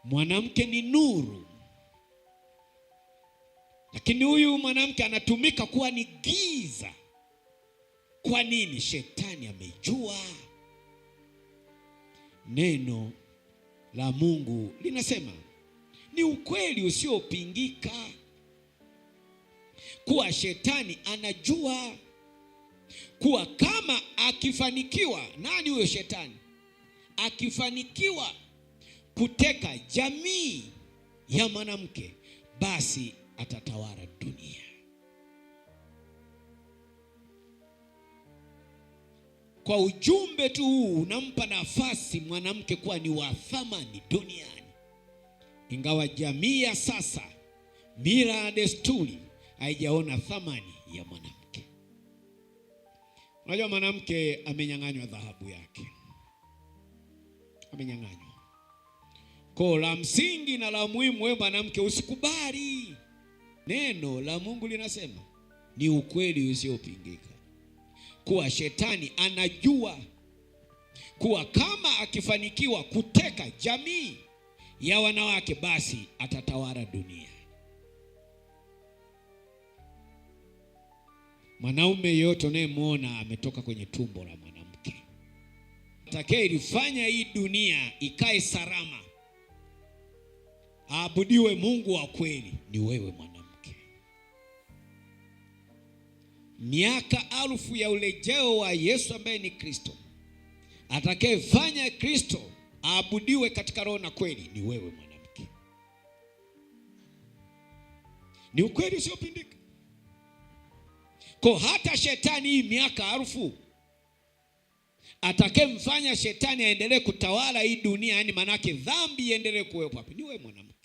Mwanamke ni nuru, lakini huyu mwanamke anatumika kuwa ni giza. Kwa nini? Shetani amejua. Neno la Mungu linasema ni ukweli usiopingika kuwa shetani anajua kuwa kama akifanikiwa, nani huyo shetani? Akifanikiwa kuteka jamii ya mwanamke, basi atatawala dunia. Kwa ujumbe tu huu unampa nafasi mwanamke kuwa ni wa thamani duniani. Ingawa jamii ya sasa, mila na desturi haijaona thamani ya mwanamke. Unajua mwanamke amenyang'anywa dhahabu yake. Amenyang'anywa. Kwa la msingi na la muhimu, wewe mwanamke usikubali. Neno la Mungu linasema ni ukweli usiopingika kuwa shetani anajua kuwa kama akifanikiwa kuteka jamii ya wanawake, basi atatawala dunia. Mwanaume yote unayemwona ametoka kwenye tumbo la mwanamke. Atakayelifanya hii dunia ikae salama, aabudiwe Mungu wa kweli, ni wewe mwanamke. Miaka alfu ya urejeo wa Yesu ambaye ni Kristo, atakayefanya Kristo aabudiwe katika roho na kweli, ni wewe mwanamke. Ni ukweli usiopindika. Kwa hata shetani hii miaka alfu, atakayemfanya shetani aendelee kutawala hii dunia, yani manake dhambi iendelee kuwepo hapa, ni wewe mwanamke.